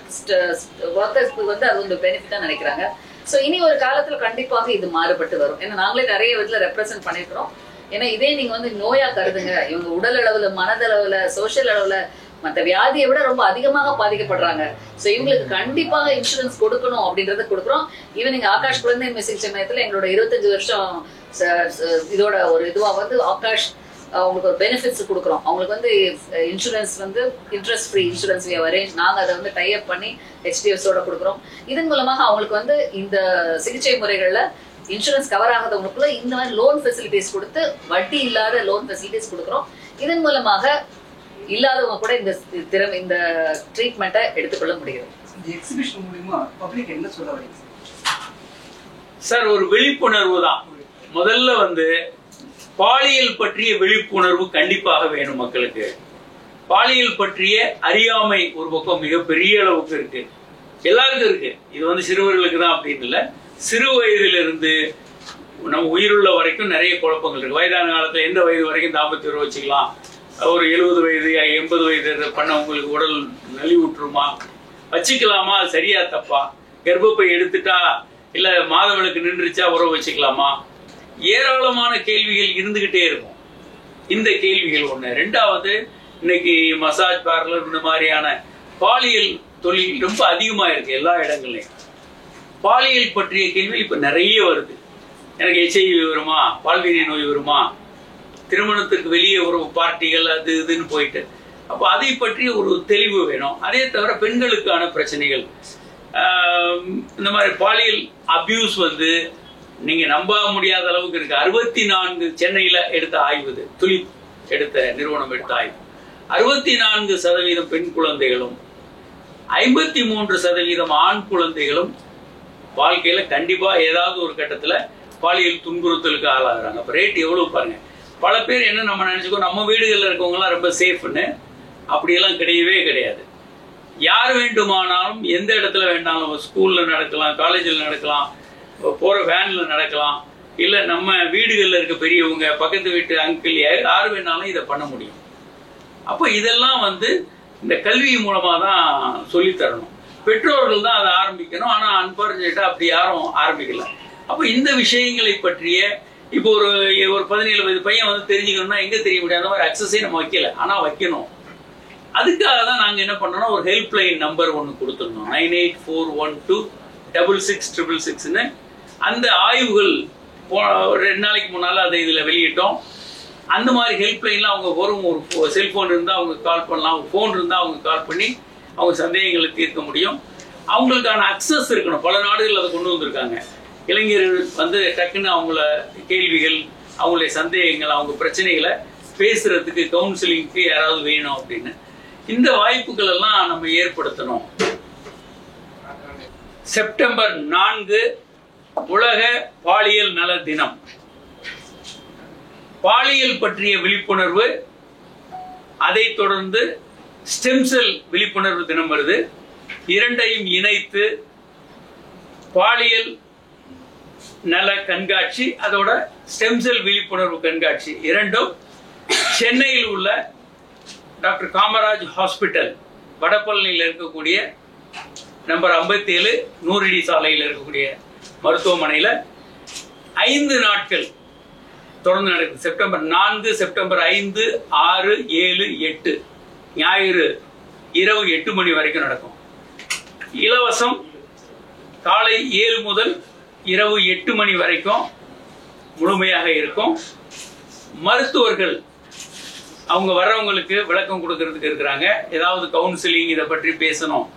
ஒர்க்கர்ஸ்க்கு வந்து அது ஒரு பெனிஃபிட்டா நினைக்கிறாங்க. சோ இனி ஒரு காலத்துல கண்டிப்பாக இது மாறுபட்டு வரும். ஏன்னா நாங்களே நிறைய விதத்துல ரெப்ரசென்ட் பண்ணிருக்கிறோம். ஏன்னா இதே நீங்க வந்து நோயா கருதுங்க, இவங்க உடல் அளவுல, மனதளவுல, சோசியல் அளவுல மற்ற வியாதியை விட ரொம்ப அதிகமாக பாதிக்கப்படுறாங்க. சோ இவங்களுக்கு கண்டிப்பாக இன்சூரன்ஸ் கொடுக்கணும் அப்படின்றத கொடுக்குறோம். ஈவன் நீங்க ஆகாஷ் குழந்தை சிகிச்சை மையத்துல எங்களோட 25 வருஷம் இதோட ஒரு இதுவா வந்து ஆகாஷ் அவங்களுக்கு ஒரு பெனிஃபிட்ஸ் கொடுக்குறோம். அவங்களுக்கு வந்து இன்சூரன்ஸ் வந்து இன்ட்ரெஸ்ட் ஃப்ரீ இன்சூரன்ஸ் அரேஞ்ச் நாங்கள் அதை வந்து டை அப் பண்ணி HDFCயோட கொடுக்குறோம். இதன் மூலமாக அவங்களுக்கு வந்து இந்த சிகிச்சை முறைகளில் இன்சூரன்ஸ் கவர் ஆகாதவங்களுக்குள்ள இந்த மாதிரி லோன் ஃபெசிலிட்டிஸ் கொடுத்து வட்டி இல்லாத லோன் ஃபெசிலிட்டிஸ் கொடுக்குறோம். இதன் மூலமாக இல்லாதவங்க கூட இந்த ட்ரீட்மெண்ட்டை எடுத்துக்கொள்ள முடியும். எக்ஸிபிஷன் மூலமா பப்ளிக் என்ன சொல்ல வரீங்க சார்? ஒரு விழிப்புணர்வு தான். முதல்ல வந்து பாலியல் பற்றிய விழிப்புணர்வு கண்டிப்பாக வேணும் மக்களுக்கு. பாலியல் பற்றிய அறியாமை ஒரு பக்கம் மிகப்பெரிய அளவுக்கு இருக்கு, எல்லாருக்கும் இருக்கு. இது வந்து சிறுவர்களுக்கு தான் அப்படின்னு இல்லை, சிறு வயதிலிருந்து நம்ம உயிருள்ள வரைக்கும் நிறைய குழப்பங்கள் இருக்கு. வயதான காலத்துல எந்த வயது வரைக்கும் தாம்பத்திய உறவு வச்சுக்கலாம், ஒரு 70 வயது 80 வயது பண்ணவங்களுக்கு உடல் நலிவுற்றுமா, வச்சுக்கலாமா, சரியா தப்பா, கர்ப்பப்பை எடுத்துட்டா இல்ல மாதவிலக்கு நின்றுச்சா உறவு வச்சுக்கலாமா, ஏராளமான கேள்விகள் இருந்துகிட்டே இருக்கும். இந்த கேள்விகள் ஒண்ணு. ரெண்டாவது, இன்னைக்கு மசாஜ் பார்லர் இந்த மாதிரியான பாலியல் தொழில் ரொம்ப அதிகமா இருக்கு எல்லா இடங்கள்லயும். பாலியல் பற்றிய கேள்வி இப்ப நிறைய வருது. எனக்கு HIV வருமா, பால்வீரிய நோய் வருமா, திருமணத்துக்கு வெளியே ஒரு பார்ட்டிகள் அது இதுன்னு போயிட்டு, அப்போ அதை பற்றி ஒரு தெளிவு வேணும். அதே தவிர பெண்களுக்கான பிரச்சனைகள், இந்த மாதிரி பாலியல் அபியூஸ் வந்து நீங்க நம்ப முடியாத அளவுக்கு இருக்கு. 64 சென்னையில எடுத்த ஆய்வு, துலிப் எடுத்த நிறுவனம் எடுத்த ஆய்வு, 64% பெண் குழந்தைகளும் 53% ஆண் குழந்தைகளும் வாழ்க்கையில கண்டிப்பா ஏதாவது ஒரு கட்டத்துல பாலியல் துன்புறுத்தலுக்கு ஆளாகிறாங்க. அப்ப ரேட் எவ்வளவு பாருங்க. பல பேர் என்ன நம்ம நினைச்சுக்கோ, நம்ம வீடுகளில் இருக்கவங்க எல்லாம் ரொம்ப சேஃப்னு. அப்படியெல்லாம் கிடையவே கிடையாது. யார் வேண்டுமானாலும் எந்த இடத்துல வேண்டாலும், ஸ்கூல்ல நடக்கலாம், காலேஜில் நடக்கலாம், போற வேன்ல நடக்கலாம், இல்ல நம்ம வீடுகளில் இருக்க பெரியவங்க, பக்கத்து வீட்டு அங்கிள், யார் வேணாலும் இதை பண்ண முடியும். அப்போ இதெல்லாம் வந்து இந்த கல்வி மூலமா தான் சொல்லித்தரணும். பெற்றோர்கள் தான் அதை ஆரம்பிக்கணும். ஆனா அன்பார்ச்சுனேட்டா அப்படி யாரும் ஆரம்பிக்கல. அப்போ இந்த விஷயங்களை பற்றிய இப்போ ஒரு 17 வயது பையன் வந்து தெரிஞ்சுக்கணும்னா எங்க தெரிய முடியாது. அந்த மாதிரி அக்சஸே நம்ம வைக்கல, ஆனா வைக்கணும். அதுக்காக தான் நாங்க என்ன பண்றோம்னா ஒரு ஹெல்ப்லைன் நம்பர் ஒன்று கொடுத்துருந்தோம், 9841266666ன்னு. அந்த ஆய்வுகள் 2 நாளைக்கு முன்னால அதை இதுல வெளியிட்டோம். அந்த மாதிரி ஹெல்ப்லைன்ல அவங்க ஒரு செல்போன் இருந்தா அவங்க கால் பண்ணலாம், ஒரு போன் இருந்தா அவங்க கால் பண்ணி அவங்க சந்தேகங்களை தீர்க்க முடியும். அவங்களுக்கான அக்சஸ் இருக்கணும். பல நாடுகள் அதை கொண்டு வந்திருக்காங்க. இளைஞர்கள் வந்து டக்குன்னு அவங்கள கேள்விகள், அவங்களுடைய சந்தேகங்கள், அவங்க பிரச்சனைகளை பேசுறதுக்கு கவுன்சிலிங்க்கு யாராவது வேணும் அப்படின்னு. இந்த வாய்ப்புகள் எல்லாம் நம்ம ஏற்படுத்தணும். செப்டம்பர் 4 உலக பாலியல் நல தினம். பாலியல் பற்றிய விழிப்புணர்வு, அதை தொடர்ந்து ஸ்டெம் செல் விழிப்புணர்வு தினம் வருது. இரண்டையும் இணைத்து பாலியல் நல கண்காட்சி, அதோட ஸ்டெம் செல் விழிப்புணர்வு கண்காட்சி இரண்டும் சென்னையில் உள்ள டாக்டர் காமராஜ் ஹாஸ்பிட்டல் வடபழனியில் இருக்கக்கூடிய நம்பர் 57 நூறடி சாலையில் இருக்கக்கூடிய மருத்துவமனையில் 5 நாட்கள் தொடர்ந்து நடக்குது. செப்டம்பர் 4, செப்டம்பர் 5, 6, 7, 8 ஞாயிறு இரவு 8 மணி வரைக்கும் நடக்கும். இலவசம். காலை 7 முதல் இரவு 8 மணி வரைக்கும் முழுமையாக இருக்கும். மருத்துவர்கள் அவங்க வர்றவங்களுக்கு விளக்கம் கொடுக்கறதுக்கு இருக்கிறாங்க. ஏதாவது கவுன்சிலிங் இதை பற்றி பேசணும்,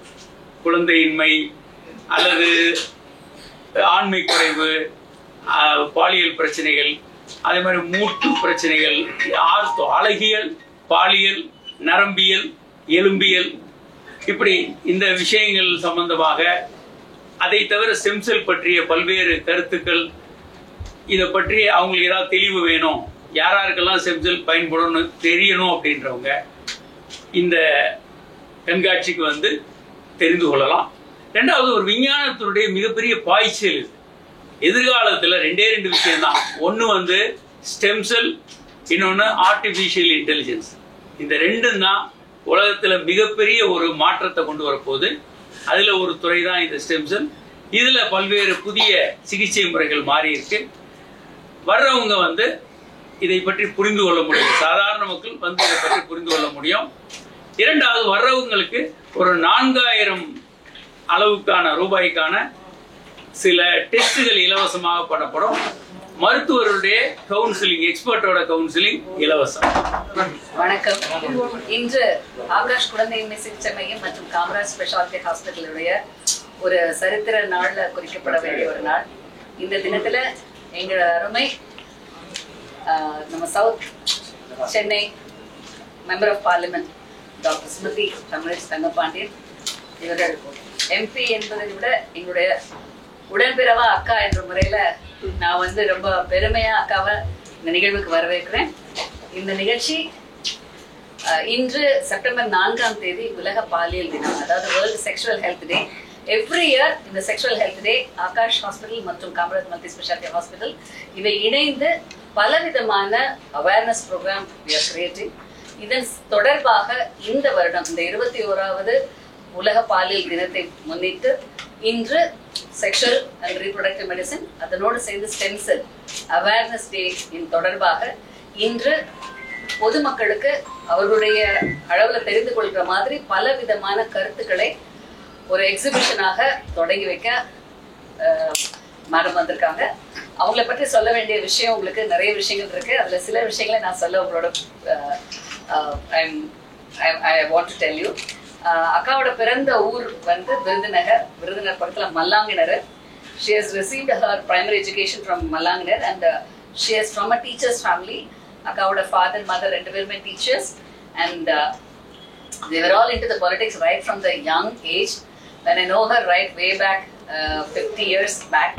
குழந்தையின்மை அல்லது ஆண்மை குறைவு, பாலியல் பிரச்சனைகள், அதே மாதிரி மூட்டு பிரச்சனைகள், அழகியல், பாலியல், நரம்பியல், எலும்பியல், இப்படி இந்த விஷயங்கள் சம்பந்தமாக, அதை தவிர ஸ்டெம் செல் பற்றிய பல்வேறு கருத்துக்கள், இதை பற்றி அவங்களுக்கு ஏதாவது தெளிவு வேணும், யாராருக்கெல்லாம் ஸ்டெம் செல் பயன்படும்னு தெரியணும் அப்படின்றவங்க இந்த கண்காட்சிக்கு வந்து தெரிந்து கொள்ளலாம். ரெண்டாவது, ஒரு விஞ்ஞானத்தினுடைய மிகப்பெரிய பாய்ச்சல் இது. எதிர்காலத்தில் 2 விஷயம்தான். ஒன்று வந்து ஸ்டெம் செல், இன்னொன்று ஆர்டிஃபிஷியல் இன்டெலிஜென்ஸ். இந்த 2 தான் உலகத்தில் மிகப்பெரிய ஒரு மாற்றத்தை கொண்டு வரப்போகுது. அதில் ஒரு துறை தான் இந்த ஸ்டெம் செல். இதில் பல்வேறு புதிய சிகிச்சை முறைகள் மாறி இருக்கு. வர்றவங்க வந்து இதை பற்றி புரிந்து கொள்ள முடியும். சாதாரண மக்கள் வந்து இதை பற்றி புரிந்து கொள்ள முடியும். இரண்டாவது, வர்றவங்களுக்கு ஒரு 4000 அளவுக்கான ரூபாய்க்கான சில டெஸ்ட்டுகள் இலவசமாக பண்ணப்படும். மருத்துவருடைய கவுன்சிலிங், எக்ஸ்பர்ட்டோட கவுன்சிலிங் இலவசம். வணக்கம். இன்று ஆகாஷ் குழந்தையின்மை சிகிச்சை மையம் மற்றும் காமராஜ் ஸ்பெஷாலிட்டி ஹாஸ்பிட்டலுடைய ஒரு சரித்திர நாள்ல குறிக்கப்பட வேண்டிய ஒரு நாள். இந்த தினத்துல எங்களோட அருமை நம்ம south Chennai member of parliament doctor Smriti Tamil Thangapandian இவர்கள் எம்பி என்பதை விட எங்களுடைய உடன்பிறவா அக்கா என்ற முறையில நான் வந்து ரொம்ப பெருமையா அக்காவை இந்த நிகழ்வுக்கு வரவேற்கிறேன். இந்த நிகழ்ச்சி இன்று செப்டம்பர் 4ஆம் தேதி உலக பாலியல் தினம், அதாவது world sexual health day. Every year இந்த sexual health day Akash hospital மற்றும் காமராஜ் மல்டி ஸ்பெஷாலிட்டி ஹாஸ்பிட்டல் இவை இணைந்து பலவிதமான awareness programme we are creating. இதன் தொடர்பாக இந்த வருடம் இந்த 21வது உலக பாலியல் தினத்தை முன்னிட்டு இன்று செக்ஷுவல் அண்ட் ரீப்ரொடக்டிவ் மெடிசின் அதனோடு சேர்ந்து ஸ்டெம் செல் அவேர்னஸ் டே இன் தொடர்பாக இன்று பொதுமக்களுக்கு அவர்களுடைய அளவுல தெரிந்து கொள்கிற மாதிரி பல விதமான கருத்துக்களை ஒரு எக்ஸிபிஷனாக தொடங்கி வைக்க மேடம் வந்திருக்காங்க. அவங்கள பற்றி சொல்ல வேண்டிய விஷயம் உங்களுக்கு நிறைய விஷயங்கள் இருக்கு. அதுல சில விஷயங்களை நான் சொல்ல உங்களோட I want to tell you. அக்காவோட பிறந்த ஊர் வந்து விருதுநகர் பக்கத்துல Mallankinaru. She has received her primary education from Mallanginar and she is from a teacher's family. அக்காவோட father mother ரெண்டு பேருமே teachers and they were all into the politics right from the young age. When I know her right way back 50 years back,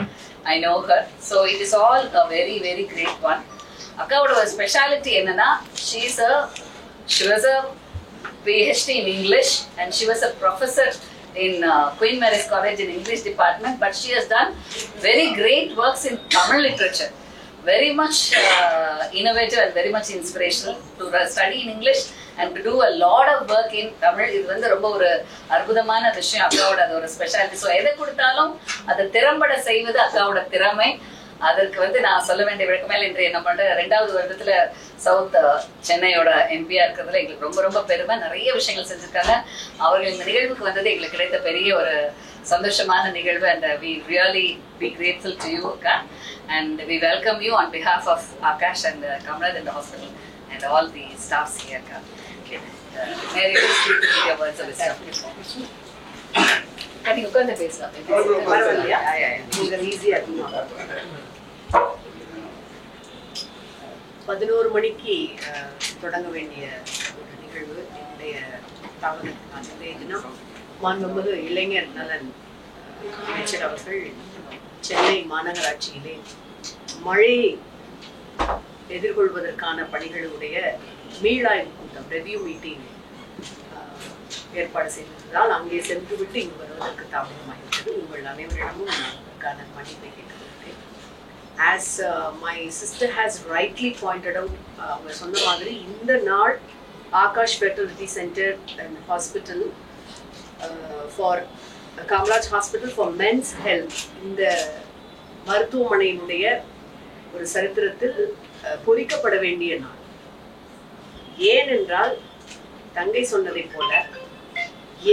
I know her. So it is all a very very great one. அக்காவோட speciality என்னன்னா she was a PhD in English and she was a professor in Queen Mary's College in English department, but she has done very great works in Tamil literature. Very much innovative and very much inspirational to study in English and to do a lot of work in Tamil. இது வந்து ரொம்ப ஒரு அற்புதமான விஷயம் அக்காவோட, அது ஒரு speciality. So எதை கொடுத்தாலும் அதை திறம்பட செய்வது அக்காவோட திறமை. அதற்கு வந்து நான் சொல்ல வேண்டிய விளக்கமேல இன்று என்ன பண்ற 2வது வருடத்துல சவுத் சென்னையோட எம்பியா இருக்கிறதுல எங்களுக்கு ரொம்ப ரொம்ப பெருமை. நிறைய விஷயங்கள் செஞ்சிருக்காங்க. அவர்கள் இந்த நிகழ்வுக்கு வந்தது எங்களுக்கு கிடைத்த பெரிய ஒரு சந்தோஷமான நிகழ்வு. and we really be grateful to you Akka, and we welcome you on behalf of Akash and Kamaraj and the hospital and all the staffs here. Akka, okay. May I request you to give your words of wisdom? Can you go on the base now? Yeah. Easy ஆ இருக்கும். 11 மணிக்கு தொடங்க வேண்டிய ஒரு நிகழ்வு என்னுடைய தாமதத்தினால் இன்றைய தினம் மாண்புமிகு இளைஞர் நலன் அமைச்சர் அவர்கள் சென்னை மாநகராட்சியிலே மழையை எதிர்கொள்வதற்கான பணிகளுடைய மீளாய்வு கூட்டம் ரெவியூ மீட்டிங் ஏற்பாடு செய்திருந்ததால் அங்கே சென்று விட்டு இங்கு வருவதற்கு தாமதமாகிறது. உங்கள் அனைவரிடமும் அதற்கான மன்னிப்பை கேட்டுக்கொள்கிறேன். As my sister has rightly pointed out, அவங்க சொன்ன மாதிரி இந்த நாள் Aakash fertility centre and hospital for Kamaraj hospital for men's health, இந்த மருத்துவமனையினுடைய ஒரு சரித்திரத்தில் பொறிக்கப்பட வேண்டிய நாள். ஏனென்றால் தங்கை சொன்னதை போல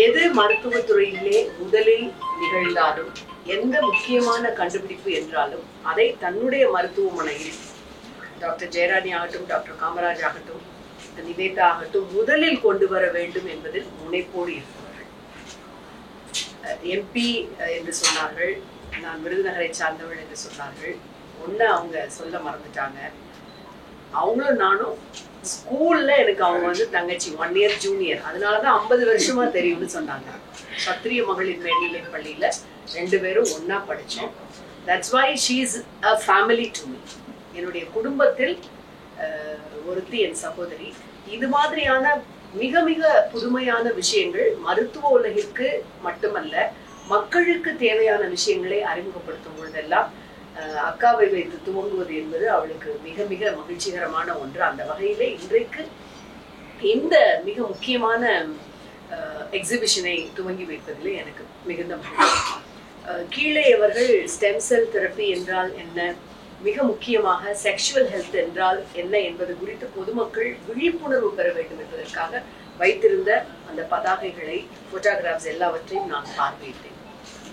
எது மருத்துவத்துறையிலே முதலில் நிகழ்ந்தாலும் எந்த முக்கியமான கண்டுபிடிப்பு என்றாலும் அதை தன்னுடைய மருத்துவமனையில் டாக்டர் ஜெயராணி ஆகட்டும், டாக்டர் காமராஜ் ஆகட்டும், நிவேதா ஆகட்டும் முதலில் கொண்டு வர வேண்டும் என்பதில் முனைப்போடு இருக்கிறார்கள். எம்பி என்று சொன்னார்கள், நான் விருதுநகரை சார்ந்தவள் என்று சொன்னார்கள். ஒன்று அவங்க சொல்ல மறந்துட்டாங்க, அவங்களும் நானும் ஸ்கூல்ல எனக்கு அவங்க வந்து தங்கச்சி 1 year ஜூனியர், அதனாலதான் 50 வருஷமா தெரியும்னு சொன்னாங்க. சத்திரிய மகளிர் மேல்நிலை பள்ளியில 2 பேரும் ஒன்னா படிச்சோம். That's why she is a family to me. என்னுடைய குடும்பத்தில் ஒருத்தி என் சகோதரி. இது மாதிரியான மிக மிக புதுமையான விஷயங்கள் மருத்துவ உலகிற்கு மட்டுமல்ல மக்களுக்கு தேவையான விஷயங்களை அறிமுகப்படுத்தும் பொழுதெல்லாம் அக்காவை வைத்து துவங்குவது என்பது அவளுக்கு மிக மிக மகிழ்ச்சிகரமான ஒன்று. அந்த வகையிலே இன்றைக்கு இந்த மிக முக்கியமான எக்ஸிபிஷனை துவங்கி வைப்பதிலே எனக்கு மிகுந்த மகிழ்ச்சி. கீழே அவர்கள் ஸ்டெம் செல் தெரப்பி என்றால் என்ன, மிக முக்கியமாக செக்ஷுவல் ஹெல்த் என்றால் என்ன என்பது குறித்து பொதுமக்கள் விழிப்புணர்வு பெற வேண்டும் என்பதற்காக வைத்திருந்த அந்த பதாகைகளை, போட்டோகிராஃப்ஸ் எல்லாவற்றையும் நான் பார்வையிட்டேன்.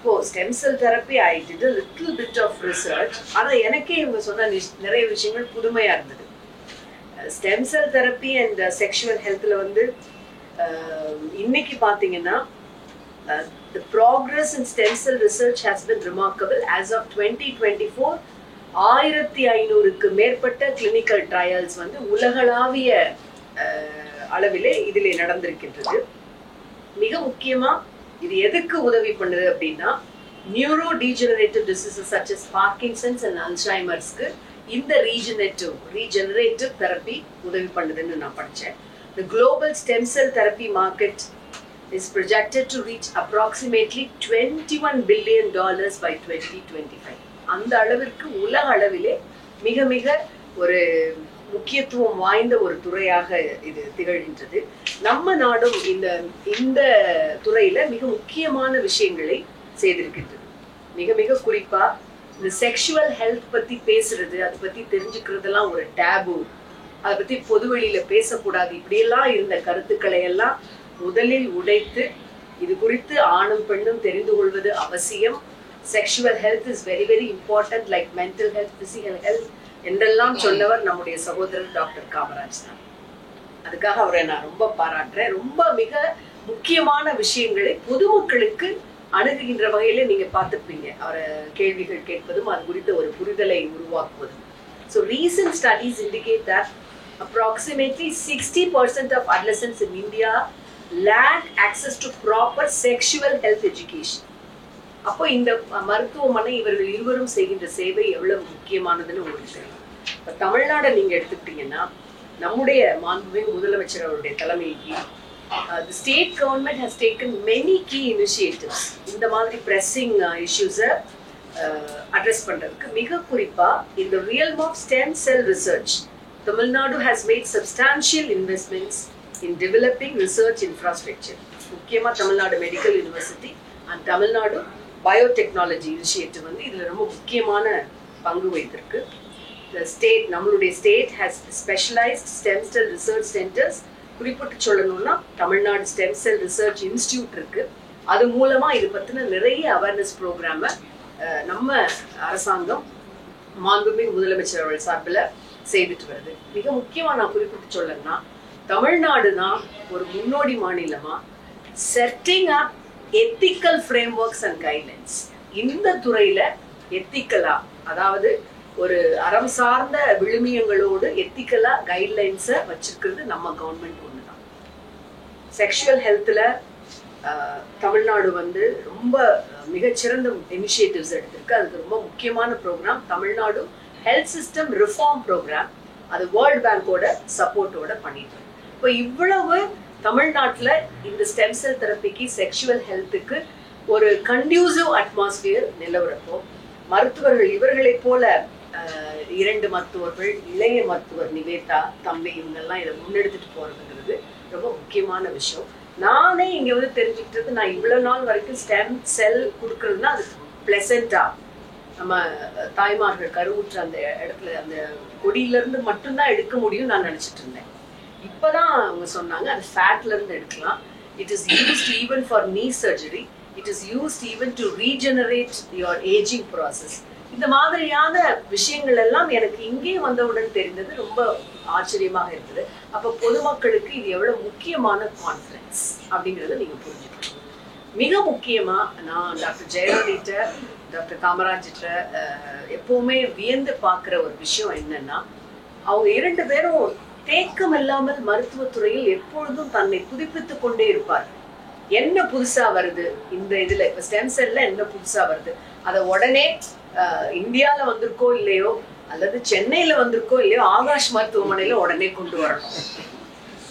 இப்போ stem cell therapy I did a little bit of research. ஆனா எனக்கே இவங்க சொன்ன நிறைய விஷயங்கள் புதுமையா இருந்தது. Stem cell therapy and sexual ஹெல்த்ல வந்து இன்னைக்கு பாத்தீங்கன்னா the progress in stem cell research has been remarkable. As of 2024 1500க்கு மேற்பட்ட கிளினிக்கல் ட்ரையல்ஸ் வந்து உலகளாவிய அளவிலே இதிலே நடந்திருக்கின்றது. மிக முக்கியமா இது எதுக்கு உதவி பண்ணுது அப்படின்னா neurodegenerative diseases such as Parkinson's and அல்சைமர்ஸ்க்கு இந்த ரீஜெனரேட்டிவ் தெரப்பி உதவி பண்ணுதுன்னு நான் படிச்சேன். The global stem cell therapy market is projected to reach approximately $21 billion by 2025. அந்த அளவிற்கு உலக அளவிலே மிக மிக ஒரு முக்கியத்துவம் வாய்ந்த ஒரு துறையாக இது திகழ்கின்றது. நம்ம நாடும் இந்த துறையில மிக முக்கியமான விஷயங்களை செய்திருக்கின்றது. மிக மிக குறிப்பா இந்த செக்ஷுவல் ஹெல்த் பத்தி பேசுறது, அதை பத்தி தெரிஞ்சுக்கிறதெல்லாம் ஒரு டேபு, அதை பத்தி பொதுவெளியில பேசக்கூடாது, இப்படியெல்லாம் இருந்த கருத்துக்களை எல்லாம் முதலில் உடைத்து இது குறித்து ஆணும் பெண்ணும் தெரிந்து கொள்வது அவசியம். Sexual health is very very important like mental health, physical health என்றெல்லாம் சொன்னவர் நம்முடைய சகோதரர் டாக்டர் காமராஜ் தான். அதுக்காக அவரை நான் ரொம்ப பாராட்டுறேன். ரொம்ப மிக முக்கியமான விஷயங்களை பொதுமக்களுக்கு அணுகுகின்ற வகையில நீங்க பார்த்துப்பீங்க. அவரை கேள்விகள் கேட்பதும் அது குறித்த ஒரு புரிதலை உருவாக்குவதும். So recent studies indicate that approximately 60% of adolescents in India lack access to proper sexual health education. அப்போ இந்த மருத்துவமனை இவர்கள் இருவரும் செய்கின்ற சேவை எவ்வளவு முக்கியமானதுன்னு உங்களுக்கு தெரியும். இப்போ தமிழ்நாடை நீங்க எடுத்துக்கிட்டீங்கன்னா நம்முடைய மாண்புமிகு முதலமைச்சர் அவருடைய தலைமைக்கு the state government has taken many key initiatives இந்த மாதிரி pressing issues-அ அட்ரஸ் பண்றதுக்கு. மிக குறிப்பா இந்த realm of stem cell research, Tamil Nadu has made substantial investments in developing research infrastructure. முக்கியமா Tamil Nadu medical university and Tamil Nadu biotechnology initiative வந்து இதுல ரொம்ப முக்கியமான பங்கு வைத்திருக்கு. நம்மளுடைய state has specialised stem cell research centres. குறிப்பிட்டு சொல்லணும்னா Tamil Nadu stem cell research institute இருக்கு. அது மூலமா இது பத்தின நிறைய அவேர்னஸ் ப்ரோக்ராம நம்ம அரசாங்கம் மாண்புமிகு முதலமைச்சர் அவர்கள் சார்பில் செய்துட்டு வருது. மிக முக்கியமா நான் குறிப்பிட்டு சொல்லணும்னா தமிழ்நாடு தான் ஒரு முன்னோடி மாநிலமா setting up ethical frameworks and guidelines. இந்த துறையில எத்திக்கலா, அதாவது ஒரு அறம் சார்ந்த விழுமியங்களோடு எத்திக்கலா கைட்லைன்ஸை வச்சிருக்கிறது நம்ம கவர்மெண்ட் ஒண்ணுதான். செக்ஷுவல் ஹெல்த்ல தமிழ்நாடு வந்து ரொம்ப மிகச்சிறந்த இனிஷியேட்டிவ்ஸ் எடுத்திருக்கு. அதுக்கு ரொம்ப முக்கியமான programme Tamil Nadu health system reform programme. அது வேர்ல்ட் பேங்கோட சப்போர்ட்டோட பண்ணிட்டு. இப்போ இவ்வளவு தமிழ்நாட்டுல இந்த ஸ்டெம் செல் தெரப்பிக்கு செக்ஷுவல் ஹெல்த்துக்கு ஒரு கண்டியூசிவ் அட்மாஸ்பியர் நிலவரப்போ மருத்துவர்கள் இவர்களை போல 2 மருத்துவர்கள், இளைய மருத்துவர் நிவேதா, தம்பி, இவங்கெல்லாம் இதை முன்னெடுத்துட்டு போறதுங்கிறது ரொம்ப முக்கியமான விஷயம். நானே இங்க வந்து தெரிஞ்சுக்கிட்டது, நான் இவ்வளவு நாள் வரைக்கும் ஸ்டெம் செல் கொடுக்கறதுன்னா அது பிளசண்டா நம்ம தாய்மார்கள் கருவுற்ற அந்த இடத்துல அந்த கொடியில இருந்து மட்டும்தான் எடுக்க முடியும் நான் நினைச்சிட்டு இருந்தேன். இப்பதான் அவங்க சொன்னாங்க அது ஃபேட்ல இருந்து எடுக்கலாம். It is used even for knee surgery. It is used even to regenerate your ageing process. இந்த மாதிரியான விஷயங்கள் எல்லாம் எனக்கு இங்கே வந்தவுடன் தெரிந்தது. ரொம்ப ஆச்சரியமாக இருந்தது. அப்ப பொதுமக்களுக்கு இது எவ்வளவு முக்கியமான கான்ஃபரன்ஸ் அப்படிங்கறத நீங்க புரிஞ்சுக்கணும். மிக முக்கியமா நான் டாக்டர் ஜெயலலிட்ட, டாக்டர் காமராஜிட்ட எப்பவுமே வியந்து பார்க்கிற ஒரு விஷயம் என்னன்னா, அவங்க 2 பேரும் தேக்கம் இல்லாமல் மருத்துவத்துறையில் எப்பொழுதும் தன்னை புதுப்பித்துக் கொண்டே இருப்பார். என்ன புதுசா வருது இந்த இதுல, இப்ப ஸ்டெம் செல்ல என்ன புதுசா வருது, அதை உடனே இந்தியால வந்திருக்கோ இல்லையோ அல்லது சென்னையில வந்திருக்கோ இல்லையோ ஆகாஷ் மருத்துவமனையில உடனே கொண்டு வரணும்.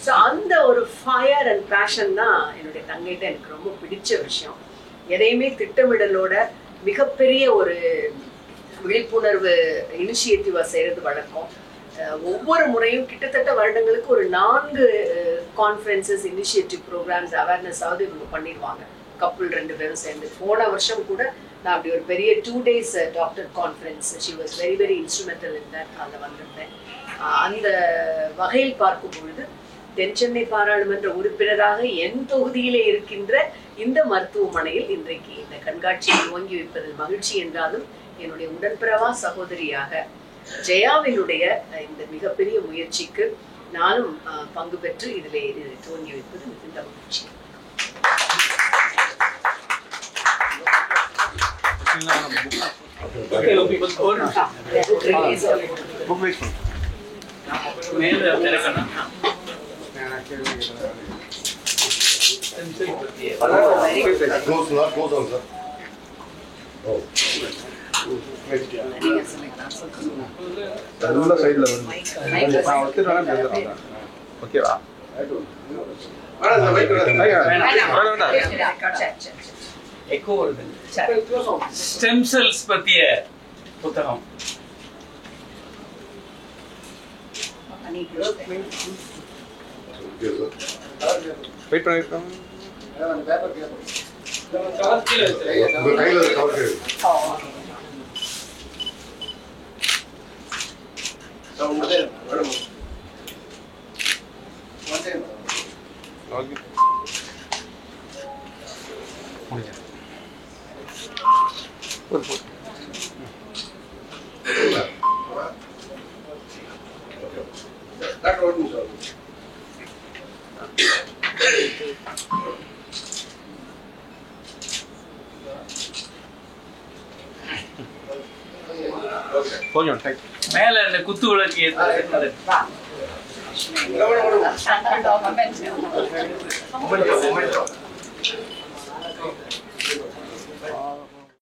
ஸோ அந்த ஒரு ஃபயர் அண்ட் பேஷன் தான் என்னுடைய தங்கைட்ட எனக்கு ரொம்ப பிடிச்ச விஷயம். எதையுமே திட்டமிடலோட மிகப்பெரிய ஒரு விழிப்புணர்வு இனிஷியேட்டிவா செய்யறது வழக்கம். ஒவ்வொரு முறையும் கிட்டத்தட்ட வருடங்களுக்கு ஒரு 4 கான்ஃபரன்சஸ், இனிஷியேட்டிவ் ப்ரோக்ராம்ஸ், அவேர்னஸ் ஆகுது இவங்க பண்ணிடுவாங்க. கப்புள் 2 பேரும் சேர்ந்து. போன வருஷம் கூட நான் அப்படி ஒரு பெரிய 2 days doctor conference, she was very very instrumental in that, அதில் வந்திருந்தேன். அந்த வகையில் பார்க்கும் பொழுது தென் சென்னை பாராளுமன்ற உறுப்பினராக என் தொகுதியிலே இருக்கின்ற இந்த மருத்துவமனையில் இன்றைக்கு இந்த கண்காட்சியை துவங்கி வைப்பதில் மகிழ்ச்சி என்றாலும் என்னுடைய உடன்பிறவா சகோதரியாக ஜெயாவினுடைய இந்த மிகப்பெரிய முயற்சிக்கு நானும் பங்கு பெற்று இதிலே துவங்கி வைப்பது மிகுந்த மகிழ்ச்சி. ஓகேவா? எக்கோ வருது. ஸ்டெம் செல்ஸ் பத்திய புத்தகம். வெயிட் பண்ணிருக்கோம். மேல இந்த குத்து விளக்கு ஏற்றது